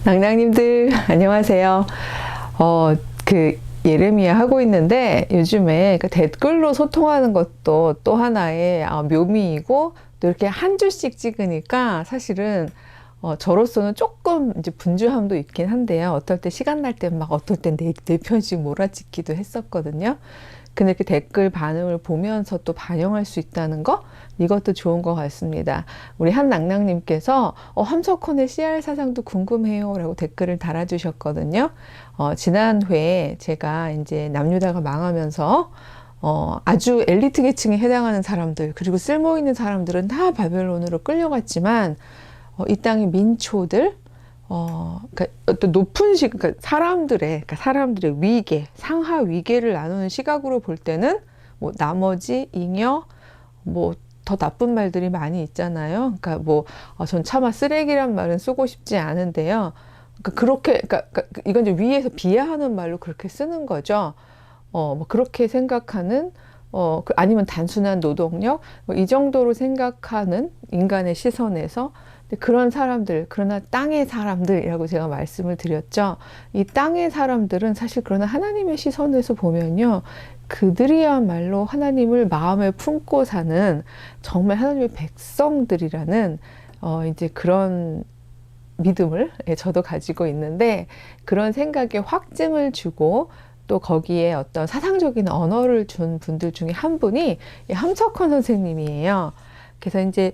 낭낭님들 안녕하세요. 예레미야 하고 있는데 요즘에 댓글로 소통하는 것도 또 하나의 묘미이고, 또 이렇게 한 줄씩 찍으니까 사실은 저로서는 조금 이제 분주함도 있긴 한데요. 어떨 때 시간 날 때 막 어떨 땐 네 편씩 몰아찍기도 했었거든요. 근데 이렇게 댓글 반응을 보면서 또 반영할 수 있다는 거, 이것도 좋은 것 같습니다. 우리 한낭낭님께서 함석헌의 CR 사상도 궁금해요 라고 댓글을 달아주셨거든요. 지난 회에 제가 이제 남유다가 망하면서 아주 엘리트 계층에 해당하는 사람들, 그리고 쓸모 있는 사람들은 다 바벨론으로 끌려갔지만 이 땅의 민초들, 그러니까 어떤 높은 그러니까 사람들의 위계, 상하 위계를 나누는 시각으로 볼 때는 뭐 나머지, 잉여, 뭐 더 나쁜 말들이 많이 있잖아요. 그러니까 전 차마 쓰레기란 말은 쓰고 싶지 않은데요. 그러니까 이건 이제 위에서 비하하는 말로 그렇게 쓰는 거죠. 뭐 그렇게 생각하는, 아니면 단순한 노동력, 이 정도로 생각하는 인간의 시선에서 그런 사람들, 그러나 땅의 사람들이라고 제가 말씀을 드렸죠. 이 땅의 사람들은 사실 그러나 하나님의 시선에서 보면요, 그들이야말로 하나님을 마음에 품고 사는 정말 하나님의 백성들이라는 이제 그런 믿음을 저도 가지고 있는데, 그런 생각에 확증을 주고 또 거기에 어떤 사상적인 언어를 준 분들 중에 한 분이 함석헌 선생님이에요. 그래서 이제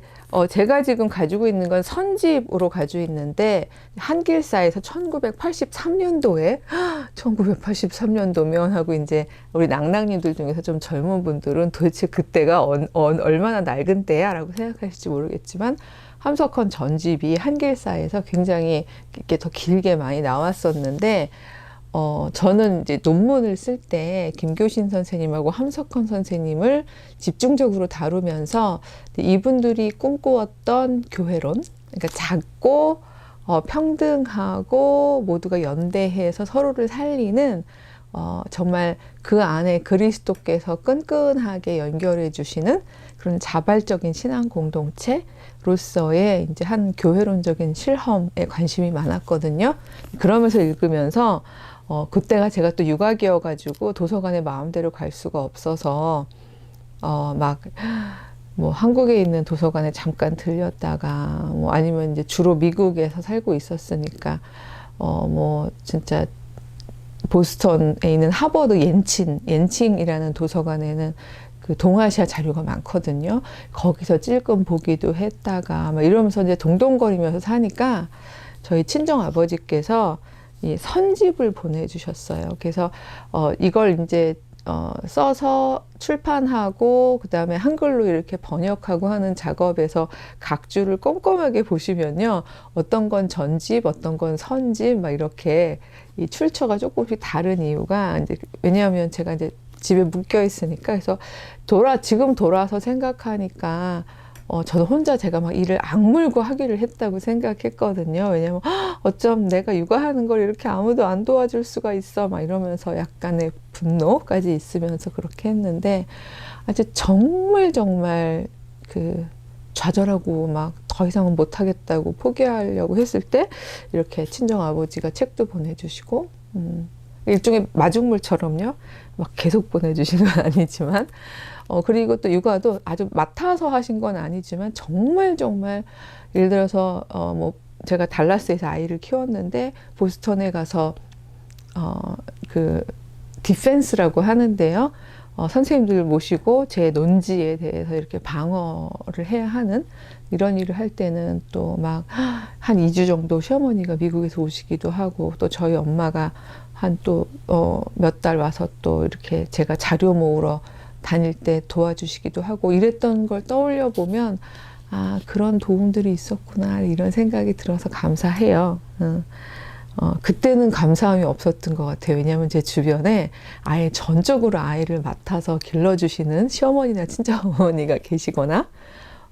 제가 지금 가지고 있는 건 선집으로 가지고 있는데, 한길사에서 1983년도면 하고, 이제 우리 낭낭님들 중에서 좀 젊은 분들은 도대체 그때가 얼마나 낡은 때야 라고 생각하실지 모르겠지만, 함석헌 전집이 한길사에서 굉장히 이렇게 더 길게 많이 나왔었는데, 저는 이제 논문을 쓸 때 김교신 선생님하고 함석헌 선생님을 집중적으로 다루면서 이분들이 꿈꾸었던 교회론, 그러니까 작고 평등하고 모두가 연대해서 서로를 살리는, 정말 그 안에 그리스도께서 끈끈하게 연결해 주시는 그런 자발적인 신앙 공동체로서의 이제 한 교회론적인 실험에 관심이 많았거든요. 그러면서 읽으면서 그때가 제가 또 유학이어가지고 도서관에 마음대로 갈 수가 없어서 뭐 한국에 있는 도서관에 잠깐 들렸다가, 뭐 아니면 이제 주로 미국에서 살고 있었으니까 뭐 진짜 보스턴에 있는 하버드 옌칭이라는 도서관에는 그 동아시아 자료가 많거든요. 거기서 찔끔 보기도 했다가 막 이러면서 이제 동동거리면서 사니까 저희 친정 아버지께서 이 선집을 보내주셨어요. 그래서 이걸 이제 써서 출판하고 그 다음에 한글로 이렇게 번역하고 하는 작업에서 각 줄을 꼼꼼하게 보시면요, 어떤 건 전집, 어떤 건 선집, 막 이렇게 이 출처가 조금씩 다른 이유가, 이제 왜냐하면 제가 이제 집에 묶여 있으니까. 그래서 지금 돌아서 생각하니까 저도 혼자 제가 막 일을 악물고 하기를 했다고 생각했거든요. 왜냐면 어쩜 내가 육아하는 걸 이렇게 아무도 안 도와줄 수가 있어, 막 이러면서 약간의 분노까지 있으면서 그렇게 했는데, 아주 정말 그 좌절하고 막 더 이상은 못하겠다고 포기하려고 했을 때 이렇게 친정 아버지가 책도 보내주시고, 일종의 마중물처럼요, 막 계속 보내주신 건 아니지만, 그리고 또 육아도 아주 맡아서 하신 건 아니지만 정말 예를 들어서 뭐 제가 달라스에서 아이를 키웠는데 보스턴에 가서 그 디펜스라고 하는데요, 선생님들 모시고 제 논지에 대해서 이렇게 방어를 해야 하는 이런 일을 할 때는 또 막 한 2주 정도 시어머니가 미국에서 오시기도 하고, 또 저희 엄마가 한 또 몇 달 와서 또 이렇게 제가 자료 모으러 다닐 때 도와주시기도 하고, 이랬던 걸 떠올려 보면 그런 도움들이 있었구나, 이런 생각이 들어서 감사해요. 그때는 감사함이 없었던 것 같아요. 왜냐하면 제 주변에 아예 전적으로 아이를 맡아서 길러주시는 시어머니나 친정어머니가 계시거나,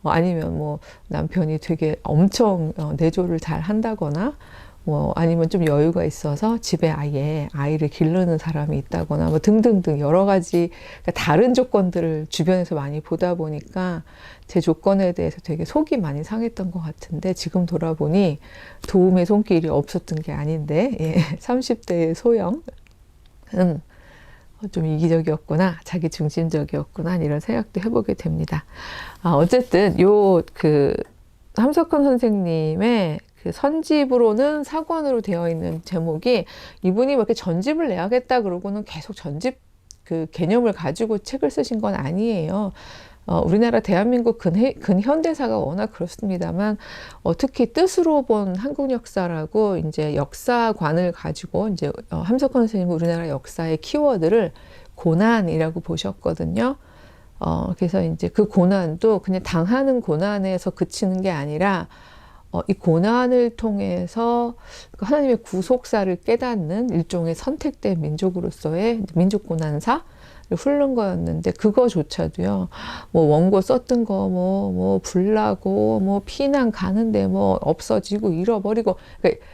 아니면 뭐 남편이 되게 엄청 내조를 잘 한다거나, 뭐 아니면 좀 여유가 있어서 집에 아예 아이를 기르는 사람이 있다거나 뭐 등등등 여러 가지 그러니까 다른 조건들을 주변에서 많이 보다 보니까 제 조건에 대해서 되게 속이 많이 상했던 것 같은데 지금 돌아보니 도움의 손길이 없었던 게 아닌데 예, 30대의 소영은 좀 이기적이었구나, 자기 중심적이었구나 이런 생각도 해보게 됩니다. 어쨌든 요 그 함석헌 선생님의 그 선집으로는 사관으로 되어 있는 제목이 이분이 뭐 이렇게 전집을 내야겠다 그러고는 계속 전집 그 개념을 가지고 책을 쓰신 건 아니에요. 우리나라 대한민국 근현대사가 워낙 그렇습니다만 특히 뜻으로 본 한국 역사라고 이제 역사관을 가지고 이제 함석헌 선생님은 우리나라 역사의 키워드를 고난이라고 보셨거든요. 그래서 이제 그 고난도 그냥 당하는 고난에서 그치는 게 아니라 이 고난을 통해서 하나님의 구속사를 깨닫는 일종의 선택된 민족으로서의 민족고난사를 훑는 거였는데 그거조차도요, 뭐 원고 썼던 거 뭐 불나고 뭐 피난 가는데 뭐 없어지고 잃어버리고 그러니까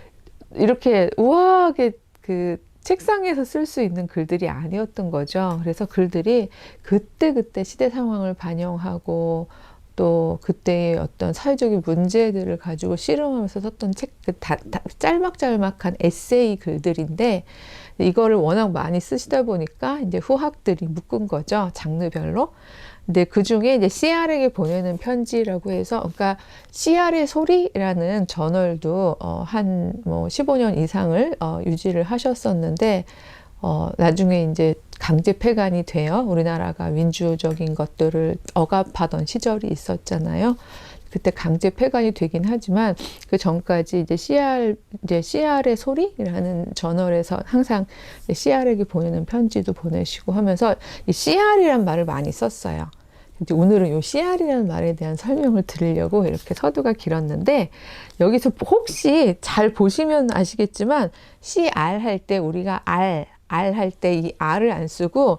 이렇게 우아하게 그 책상에서 쓸 수 있는 글들이 아니었던 거죠. 그래서 글들이 그때그때 시대 상황을 반영하고 또 그때의 어떤 사회적인 문제들을 가지고 씨름하면서 썼던 책, 짤막짤막한 에세이 글들인데 이거를 워낙 많이 쓰시다 보니까 이제 후학들이 묶은 거죠. 장르별로. 근데 그 중에 이제 CR에게 보내는 편지라고 해서, 그러니까 CR의 소리라는 저널도 한 뭐 15년 이상을 유지를 하셨었는데, 나중에 이제 강제 폐간이 되어 우리나라가 민주적인 것들을 억압하던 시절이 있었잖아요. 그때 강제 폐간이 되긴 하지만 그 전까지 이제 CR의 소리라는 저널에서 항상 CR에게 보내는 편지도 보내시고 하면서 이 CR이란 말을 많이 썼어요. 이제 오늘은 이 CR이라는 말에 대한 설명을 드리려고 이렇게 서두가 길었는데, 여기서 혹시 잘 보시면 아시겠지만 CR 할 때 우리가 할 때 이 R을 안 쓰고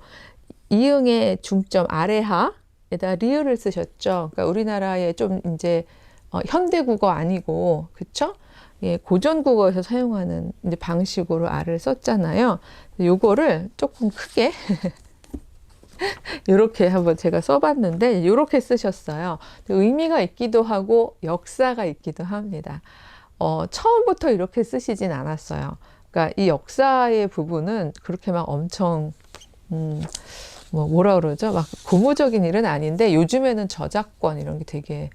이응의 중점 아래하에다 리을을 쓰셨죠. 그러니까 우리나라의 좀 이제 현대국어 아니고, 그쵸? 예, 고전국어에서 사용하는 이제 방식으로 R을 썼잖아요. 요거를 조금 크게 이렇게 한번 제가 써봤는데 이렇게 쓰셨어요. 의미가 있기도 하고 역사가 있기도 합니다. 처음부터 이렇게 쓰시진 않았어요. 그러니까 이 역사의 부분은 그렇게 막 엄청 뭐라 그러죠? 막 고무적인 일은 아닌데 요즘에는 저작권 이런 게 되게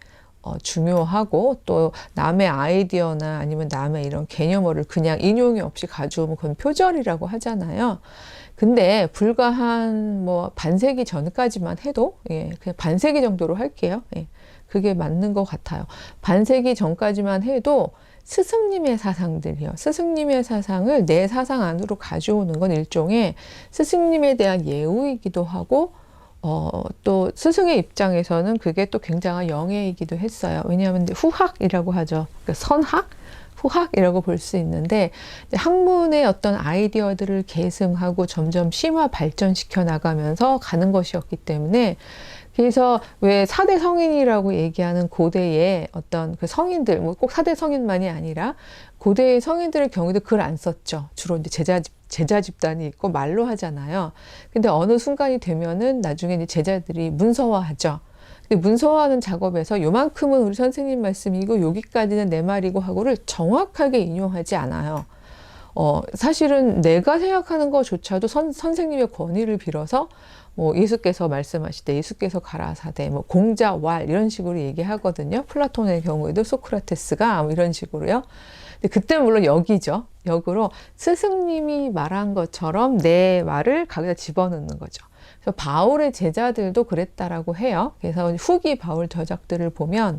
중요하고 또 남의 아이디어나 아니면 남의 이런 개념어를 그냥 인용이 없이 가져오면 그건 표절이라고 하잖아요. 근데 불과 한 뭐 반세기 전까지만 해도, 예, 그냥 반세기 정도로 할게요. 예, 그게 맞는 것 같아요. 반세기 전까지만 해도 스승님의 사상들이요. 스승님의 사상을 내 사상 안으로 가져오는 건 일종의 스승님에 대한 예우이기도 하고, 또 스승의 입장에서는 그게 또 굉장한 영예이기도 했어요. 왜냐하면 후학이라고 하죠. 그러니까 선학? 후학이라고 볼 수 있는데, 학문의 어떤 아이디어들을 계승하고 점점 심화 발전시켜 나가면서 가는 것이었기 때문에, 그래서 왜 4대 성인이라고 얘기하는 고대의 어떤 그 성인들, 뭐 꼭 4대 성인만이 아니라 고대의 성인들의 경우도 글 안 썼죠. 주로 이제 제자 집단이 있고 말로 하잖아요. 근데 어느 순간이 되면은 나중에 이제 제자들이 문서화하죠. 근데 문서화하는 작업에서 요만큼은 우리 선생님 말씀이고 여기까지는 내 말이고 하고를 정확하게 인용하지 않아요. 사실은 내가 생각하는 것조차도 선생님의 권위를 빌어서 뭐 예수께서 말씀하실 때 예수께서 가라사대 뭐 공자 왈 이런 식으로 얘기하거든요. 플라톤의 경우에도 소크라테스가 뭐 이런 식으로요. 근데 그때 물론 역으로 스승님이 말한 것처럼 내 말을 거기다 집어넣는 거죠. 그래서 바울의 제자들도 그랬다라고 해요. 그래서 후기 바울 저작들을 보면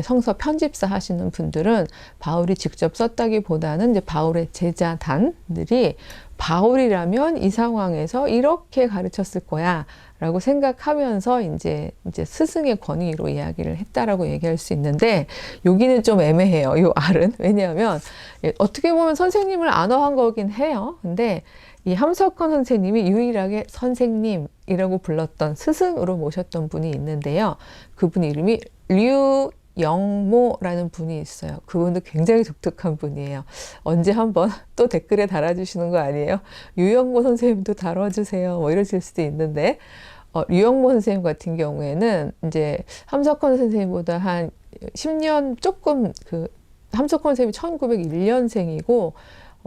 성서 편집사 하시는 분들은 바울이 직접 썼다기보다는 이제 바울의 제자단들이 바울이라면 이 상황에서 이렇게 가르쳤을 거야 라고 생각하면서 이제 스승의 권위로 이야기를 했다라고 얘기할 수 있는데, 여기는 좀 애매해요. 이 R은. 왜냐하면 어떻게 보면 선생님을 안어한 거긴 해요. 근데 이 함석헌 선생님이 유일하게 선생님이라고 불렀던 스승으로 모셨던 분이 있는데요. 그분 이름이 유영모라는 분이 있어요. 그분도 굉장히 독특한 분이에요. 언제 한번 또 댓글에 달아주시는 거 아니에요? 유영모 선생님도 다뤄주세요. 뭐 이러실 수도 있는데, 유영모 선생님 같은 경우에는 이제 함석헌 선생님보다 한 10년 조금 함석헌 선생님이 1901년생이고,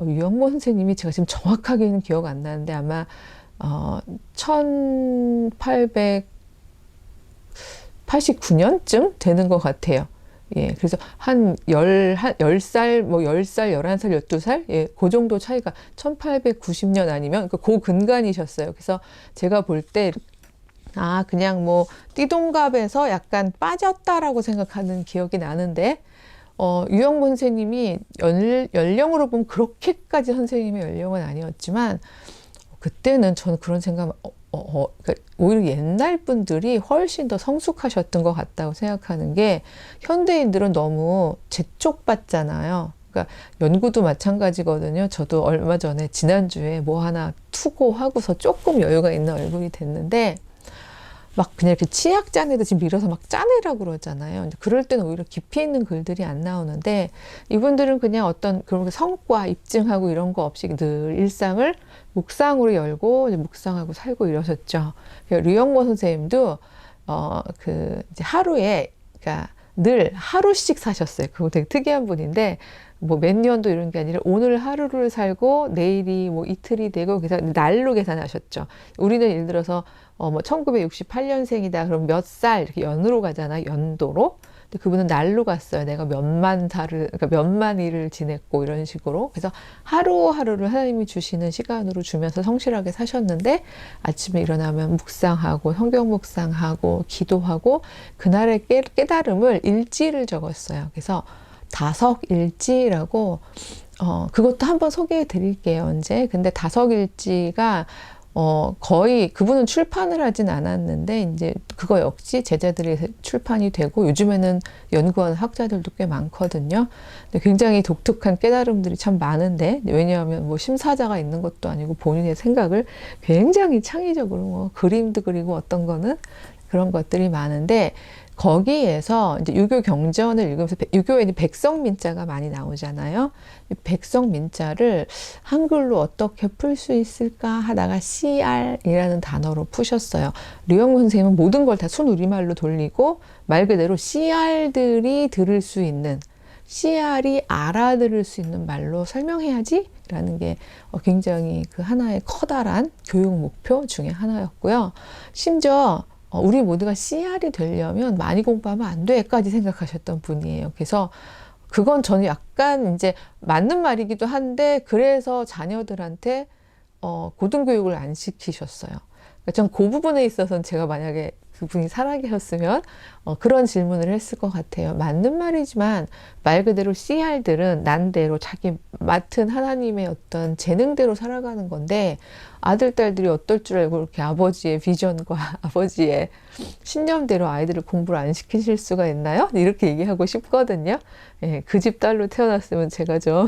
유영모 선생님이 제가 지금 정확하게는 기억 안 나는데 아마 1889년쯤 되는 것 같아요. 예, 그래서 한 10살, 뭐 10살, 11살, 12살? 예, 그 정도 차이가 1890년 아니면 그 근간이셨어요. 그래서 제가 볼 때, 그냥 뭐, 띠동갑에서 약간 빠졌다라고 생각하는 기억이 나는데, 유영모 선생님이 연령으로 보면 그렇게까지 선생님의 연령은 아니었지만, 그때는 저는 그런 생각, 그러니까 오히려 옛날 분들이 훨씬 더 성숙하셨던 것 같다고 생각하는 게, 현대인들은 너무 재촉받잖아요. 그러니까 연구도 마찬가지거든요. 저도 얼마 전에 지난주에 뭐 하나 투고하고서 조금 여유가 있는 얼굴이 됐는데, 막 그냥 이렇게 치약 짜내도 지금 밀어서 막 짜내라고 그러잖아요. 그럴 때는 오히려 깊이 있는 글들이 안 나오는데, 이분들은 그냥 어떤 그런 성과 입증하고 이런 거 없이 늘 일상을 묵상으로 열고 묵상하고 살고 이러셨죠. 류영모 선생님도 이제 하루에, 그러니까 늘 하루씩 사셨어요. 그거 되게 특이한 분인데, 뭐 몇 년도 이런 게 아니라 오늘 하루를 살고 내일이 뭐 이틀이 되고, 그래서 날로 계산하셨죠. 우리는 예를 들어서 뭐 1968년생이다. 그럼 몇 살 이렇게 연으로 가잖아. 연도로. 근데 그분은 날로 갔어요. 내가 그러니까 몇만 일을 지냈고 이런 식으로. 그래서 하루하루를 하나님이 주시는 시간으로 주면서 성실하게 사셨는데, 아침에 일어나면 묵상하고 성경 묵상하고 기도하고 그날의 깨달음을 일지를 적었어요. 그래서 다석일지라고, 그것도 한번 소개해 드릴게요, 언제. 근데 다석일지가, 거의, 그분은 출판을 하진 않았는데, 이제 그거 역시 제자들이 출판이 되고, 요즘에는 연구하는 학자들도 꽤 많거든요. 근데 굉장히 독특한 깨달음들이 참 많은데, 왜냐하면 뭐 심사자가 있는 것도 아니고 본인의 생각을 굉장히 창의적으로 뭐 그림도 그리고 어떤 거는 그런 것들이 많은데, 거기에서 이제 유교 경전을 읽으면서, 유교에는 백성민자가 많이 나오잖아요. 백성민자를 한글로 어떻게 풀 수 있을까 하다가 CR이라는 단어로 푸셨어요. 류영모 선생님은 모든 걸 다 순우리말로 돌리고, 말 그대로 CR들이 들을 수 있는, CR이 알아들을 수 있는 말로 설명해야지 라는 게 굉장히 그 하나의 커다란 교육 목표 중에 하나였고요. 심지어 우리 모두가 CR이 되려면 많이 공부하면 안 돼까지 생각하셨던 분이에요. 그래서 그건 저는 약간 이제 맞는 말이기도 한데, 그래서 자녀들한테 고등교육을 안 시키셨어요. 그러니까 전 그 부분에 있어서는 제가 만약에 그분이 살아계셨으면 그런 질문을 했을 것 같아요. 맞는 말이지만 말 그대로 CR들은 난대로 자기 맡은 하나님의 어떤 재능대로 살아가는 건데, 아들, 딸들이 어떨 줄 알고 이렇게 아버지의 비전과 아버지의 신념대로 아이들을 공부를 안 시키실 수가 있나요? 이렇게 얘기하고 싶거든요. 예, 그 집 딸로 태어났으면 제가 좀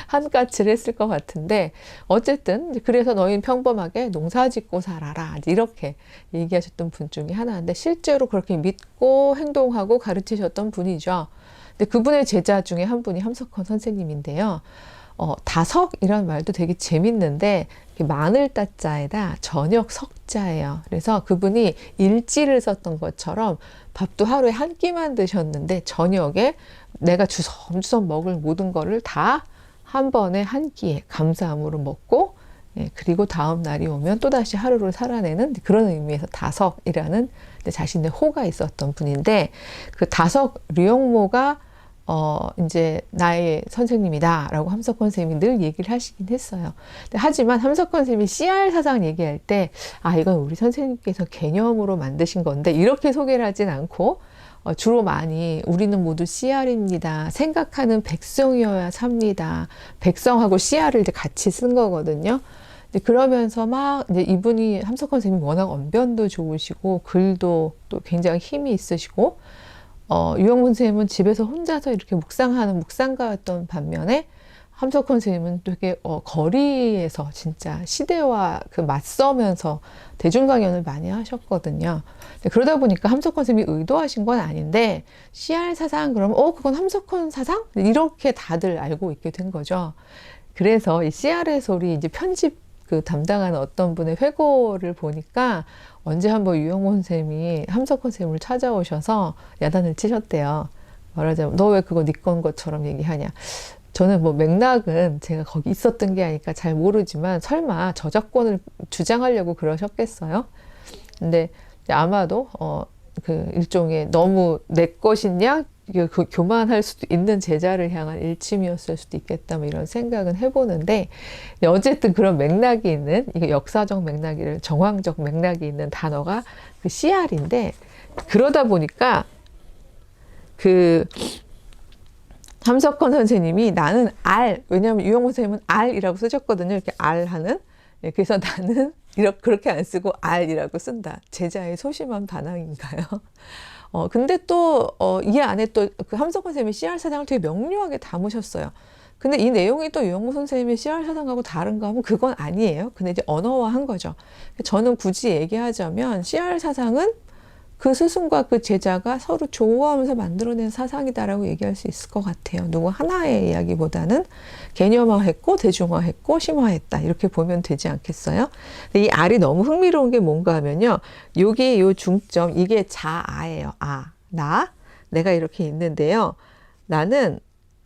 한까치를 했을 것 같은데, 어쨌든 그래서 너희는 평범하게 농사 짓고 살아라 이렇게 얘기하셨던 분 중에 하나인데, 실제로 그렇게 믿고 행동하고 가르치셨던 분이죠. 근데 그분의 제자 중에 한 분이 함석헌 선생님인데요. 다석이라는 말도 되게 재밌는데, 마늘 따자에다 저녁 석자예요. 그래서 그분이 일지를 썼던 것처럼 밥도 하루에 한 끼만 드셨는데, 저녁에 내가 주섬주섬 먹을 모든 거를 다 한 번에 한 끼에 감사함으로 먹고, 그리고 다음 날이 오면 또다시 하루를 살아내는 그런 의미에서 다석이라는 자신의 호가 있었던 분인데, 그 다석 류영모가 이제 나의 선생님이다 라고 함석헌 선생님이 늘 얘기를 하시긴 했어요. 하지만 함석헌 선생님이 CR 사상 얘기할 때, 이건 우리 선생님께서 개념으로 만드신 건데 이렇게 소개를 하진 않고, 주로 많이 우리는 모두 CR입니다. 생각하는 백성이어야 삽니다. 백성하고 CR을 이제 같이 쓴 거거든요. 그러면서 막 이제 이분이 함석헌 선생님이 워낙 언변도 좋으시고 글도 또 굉장히 힘이 있으시고, 유영문 선생님은 집에서 혼자서 이렇게 묵상하는 묵상가였던 반면에, 함석헌 선생님은 되게 거리에서 진짜 시대와 그 맞서면서 대중 강연을 많이 하셨거든요. 그러다 보니까 함석헌 선생님이 의도하신 건 아닌데 CR 사상 그러면 그건 함석헌 사상? 이렇게 다들 알고 있게 된 거죠. 그래서 이 CR의 소리 이제 편집 그 담당하는 어떤 분의 회고를 보니까 언제 한번 유영몬 선생님이 함석헌 선생님을 찾아오셔서 야단을 치셨대요. 말하자면 너 왜 그거 네 건 것처럼 얘기하냐. 저는 뭐 맥락은 제가 거기 있었던 게 아니까 잘 모르지만 설마 저작권을 주장하려고 그러셨겠어요? 근데 아마도 그 일종의 너무 내 것이냐 그 교만할 수도 있는 제자를 향한 일침이었을 수도 있겠다 뭐 이런 생각은 해보는데 어쨌든 그런 맥락이 있는 이게 역사적 맥락이 정황적 맥락이 있는 단어가 그 CR인데 그러다 보니까 그 함석헌 선생님이 나는 왜냐하면 유영몬 선생님은 R이라고 쓰셨거든요. 이렇게 R 하는. 그래서 나는 그렇게 안 쓰고 R이라고 쓴다. 제자의 소심한 반항인가요? 근데 또, 이 안에 또 그 함석헌 선생님이 CR 사상을 되게 명료하게 담으셨어요. 근데 이 내용이 또 유영몬 선생님의 CR 사상하고 다른가 하면 그건 아니에요. 근데 이제 언어화한 거죠. 저는 굳이 얘기하자면 CR 사상은 그 스승과 그 제자가 서로 조화하면서 만들어낸 사상이다라고 얘기할 수 있을 것 같아요. 누구 하나의 이야기보다는 개념화했고 대중화했고 심화했다 이렇게 보면 되지 않겠어요? 근데 이 R이 너무 흥미로운 게 뭔가 하면요. 여기 요 중점 이게 자아예요. 내가 이렇게 있는데요. 나는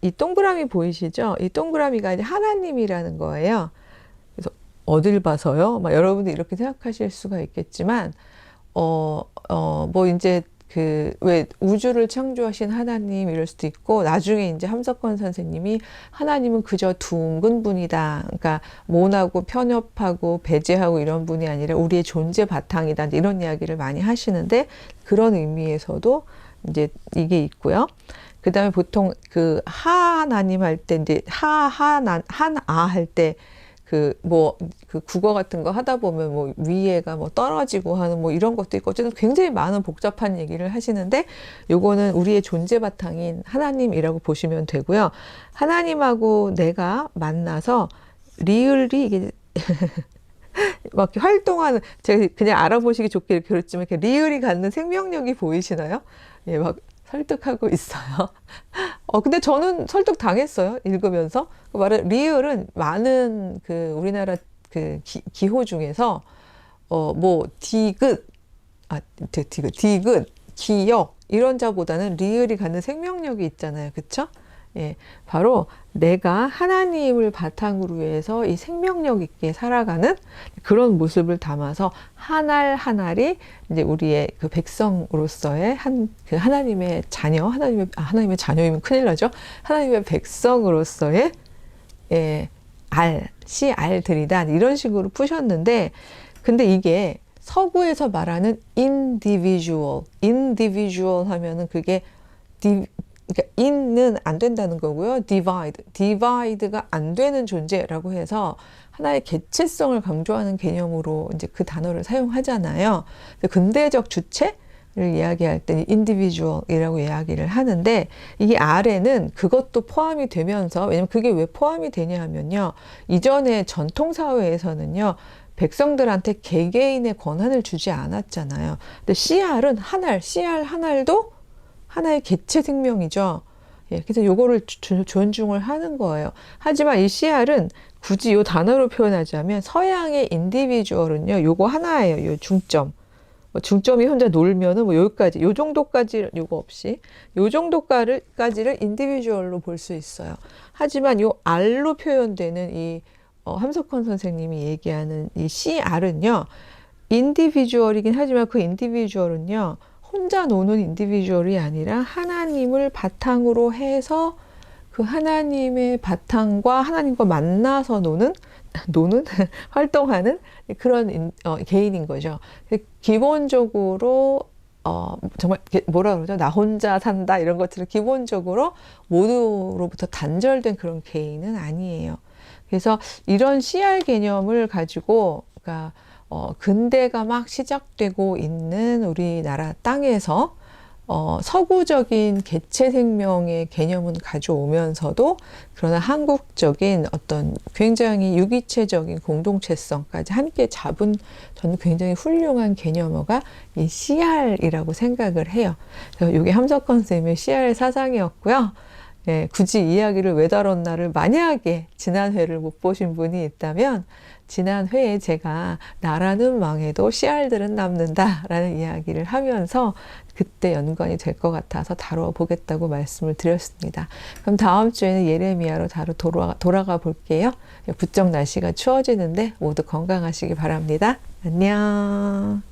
이 동그라미 보이시죠? 이 동그라미가 이제 하나님이라는 거예요. 그래서 어딜 봐서요? 여러분들 이렇게 생각하실 수가 있겠지만 뭐 이제 왜 우주를 창조하신 하나님 이럴 수도 있고 나중에 이제 함석헌 선생님이 하나님은 그저 둥근 분이다. 그러니까 모나고 편협하고 배제하고 이런 분이 아니라 우리의 존재 바탕이다. 이런 이야기를 많이 하시는데 그런 의미에서도 이제 이게 있고요. 그 다음에 보통 그 하나님 할 때 이제 한아 할 때 그 국어 같은 거 하다 보면 뭐 위에가 뭐 떨어지고 하는 뭐 이런 것도 있고 어쨌든 굉장히 많은 복잡한 얘기를 하시는데 요거는 우리의 존재 바탕인 하나님이라고 보시면 되고요. 하나님하고 내가 만나서 리을이 이게 막 이렇게 활동하는 제가 그냥 알아보시기 좋게 이렇게 그랬지만 이렇게 리을이 갖는 생명력이 보이시나요? 예, 막 설득하고 있어요. 근데 저는 설득 당했어요. 읽으면서. 리을은 많은 우리나라 기호 중에서, 디귿, 기역, 이런 자보다는 리을이 갖는 생명력이 있잖아요. 그쵸? 예, 바로 내가 하나님을 바탕으로 해서 이 생명력 있게 살아가는 그런 모습을 담아서 한 알이 이제 우리의 그 백성으로서의 하나님의 자녀, 하나님의 자녀이면 큰일 나죠. 하나님의 백성으로서의 CR들이다. 이런 식으로 푸셨는데, 근데 이게 서구에서 말하는 individual 하면은 그게 그러니까 in는 안 된다는 거고요. divide가 안 되는 존재라고 해서 하나의 개체성을 강조하는 개념으로 이제 그 단어를 사용하잖아요. 근대적 주체를 이야기할 때는 individual이라고 이야기를 하는데 이게 R에는 그것도 포함이 되면서 왜냐면 그게 왜 포함이 되냐 하면요. 이전에 전통 사회에서는요. 백성들한테 개개인의 권한을 주지 않았잖아요. 근데 CR 한 알도 하나의 개체 생명이죠. 예, 그래서 요거를 존중을 하는 거예요. 하지만 이 CR은 굳이 요 단어로 표현하자면 서양의 인디비주얼은요, 요거 하나예요. 요 중점. 중점이 혼자 놀면은 뭐 여기까지, 요 정도까지 요거 없이, 요 정도까지를 인디비주얼로 볼 수 있어요. 하지만 요 R로 표현되는 이 함석헌 선생님이 얘기하는 이 CR은요, 인디비주얼이긴 하지만 그 인디비주얼은요, 혼자 노는 인디비주얼이 아니라 하나님을 바탕으로 해서 그 하나님의 바탕과 하나님과 만나서 활동하는 그런 개인인 거죠. 기본적으로 정말 뭐라 그러죠? 나 혼자 산다 이런 것들은 기본적으로 모두로부터 단절된 그런 개인은 아니에요. 그래서 이런 CR 개념을 가지고 그러니까 근대가 막 시작되고 있는 우리나라 땅에서 서구적인 개체 생명의 개념은 가져오면서도 그러나 한국적인 어떤 굉장히 유기체적인 공동체성까지 함께 잡은 저는 굉장히 훌륭한 개념어가 이 CR이라고 생각을 해요. 그래서 이게 함석헌 쌤의 CR 사상이었고요. 예, 굳이 이야기를 왜 다뤘나를 만약에 지난 회를 못 보신 분이 있다면 지난 회에 제가 나라는 망해도 씨알들은 남는다라는 이야기를 하면서 그때 연관이 될 것 같아서 다뤄보겠다고 말씀을 드렸습니다. 그럼 다음 주에는 예레미야로 돌아가 볼게요. 부쩍 날씨가 추워지는데 모두 건강하시기 바랍니다. 안녕.